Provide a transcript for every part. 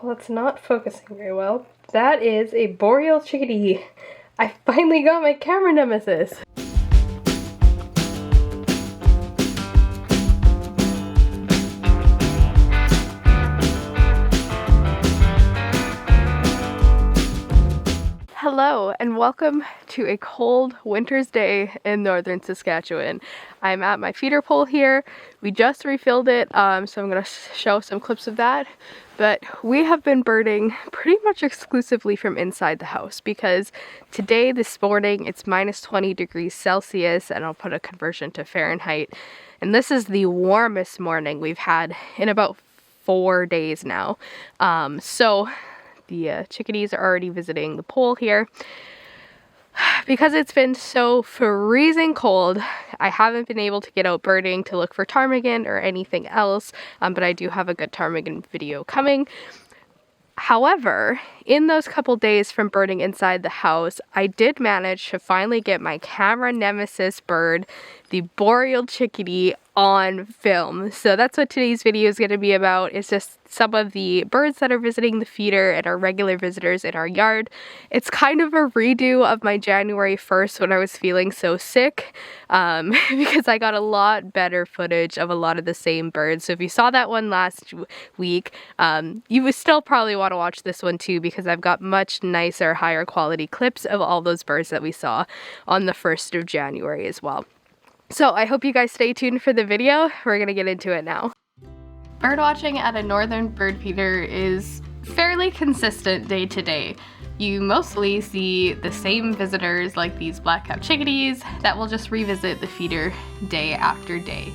Well, it's not focusing very well. That is a Boreal Chickadee. I finally got my camera nemesis. Hello and welcome to a cold winter's day in northern Saskatchewan. I'm at my feeder pole here. We just refilled it, so I'm going to show some clips of that. But we have been birding pretty much exclusively from inside the house because today, this morning, it's minus 20 degrees Celsius, and I'll put a conversion to Fahrenheit. And this is the warmest morning we've had in about 4 days now. So the chickadees are already visiting the pole here. Because it's been so freezing cold, I haven't been able to get out birding to look for ptarmigan or anything else, but I do have a good ptarmigan video coming. However, in those couple days from birding inside the house, I did manage to finally get my camera nemesis bird, the Boreal Chickadee, on film. So that's what today's video is going to be about. It's just some of the birds that are visiting the feeder and our regular visitors in our yard. It's kind of a redo of my January 1st when I was feeling so sick, because I got a lot better footage of a lot of the same birds. So if you saw that one last week, you would still probably want to watch this one too, because I've got much nicer, higher quality clips of all those birds that we saw on the 1st of January as well. So I hope you guys stay tuned for the video. We're gonna get into it now. Birdwatching at a northern bird feeder is fairly consistent day to day. You mostly see the same visitors like these black-capped chickadees that will just revisit the feeder day after day.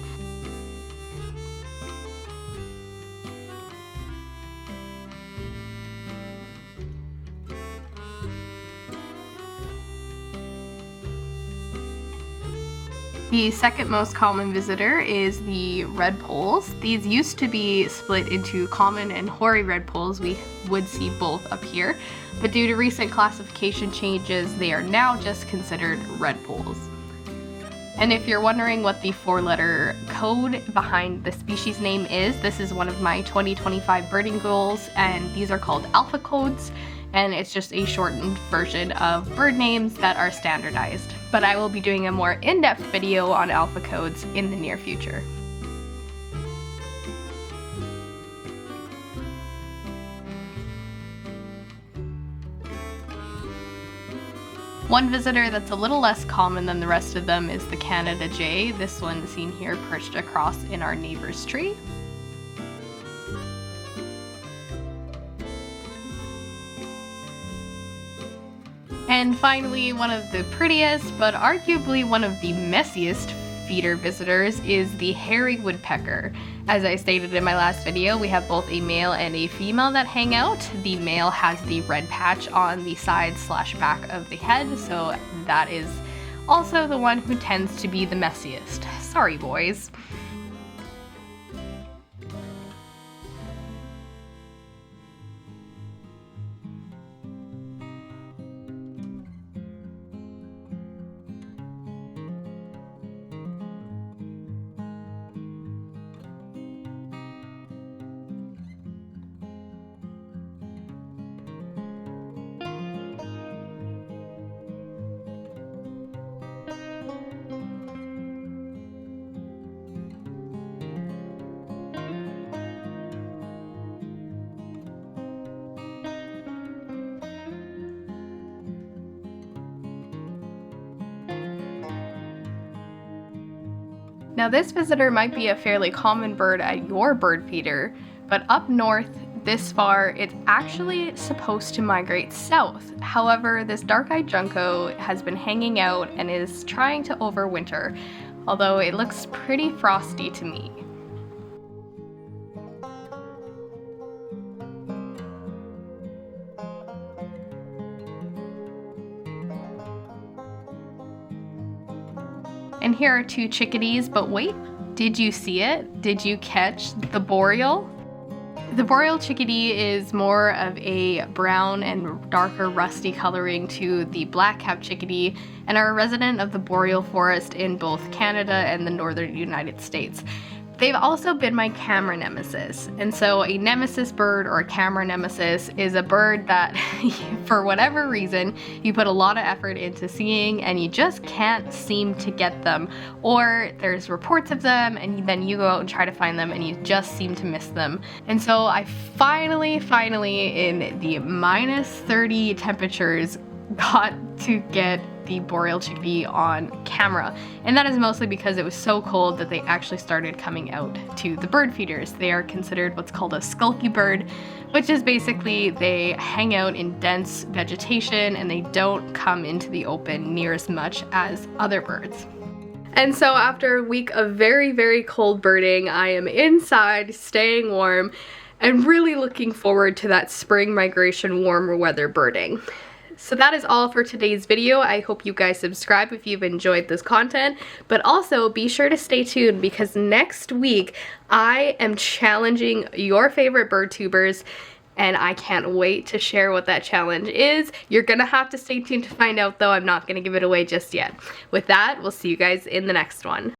The second most common visitor is the red poles. These used to be split into common and hoary red poles. We would see both up here, but due to recent classification changes, they are now just considered red poles. And if you're wondering what the 4-letter code behind the species name is, this is one of my 2025 birding goals, and these are called alpha codes. And it's just a shortened version of bird names that are standardized. But I will be doing a more in-depth video on alpha codes in the near future. One visitor that's a little less common than the rest of them is the Canada jay. This one seen here perched across in our neighbor's tree. And finally, one of the prettiest, but arguably one of the messiest feeder visitors is the hairy woodpecker. As I stated in my last video, we have both a male and a female that hang out. The male has the red patch on the side/back of the head, so that is also the one who tends to be the messiest. Sorry, boys. Now this visitor might be a fairly common bird at your bird feeder, but up north this far it's actually supposed to migrate south. However, this dark-eyed junco has been hanging out and is trying to overwinter, although it looks pretty frosty to me. And here are 2 chickadees, but wait, did you see it? Did you catch the boreal? The Boreal Chickadee is more of a brown and darker rusty coloring to the black-capped chickadee and are a resident of the boreal forest in both Canada and the northern United States. They've also been my camera nemesis. And so a nemesis bird or a camera nemesis is a bird that for whatever reason you put a lot of effort into seeing and you just can't seem to get them, or there's reports of them and then you go out and try to find them and you just seem to miss them. And so I finally in the -30 temperatures got to get the Boreal Chickadee on camera, and that is mostly because it was so cold that they actually started coming out to the bird feeders. They are considered what's called a skulky bird, which is basically they hang out in dense vegetation and they don't come into the open near as much as other birds. And so after a week of very cold birding, I am inside staying warm and really looking forward to that spring migration warmer weather birding. So that is all for today's video. I hope you guys subscribe if you've enjoyed this content, but also be sure to stay tuned because next week I am challenging your favorite bird tubers and I can't wait to share what that challenge is. You're gonna have to stay tuned to find out though. I'm not gonna give it away just yet. With that, we'll see you guys in the next one.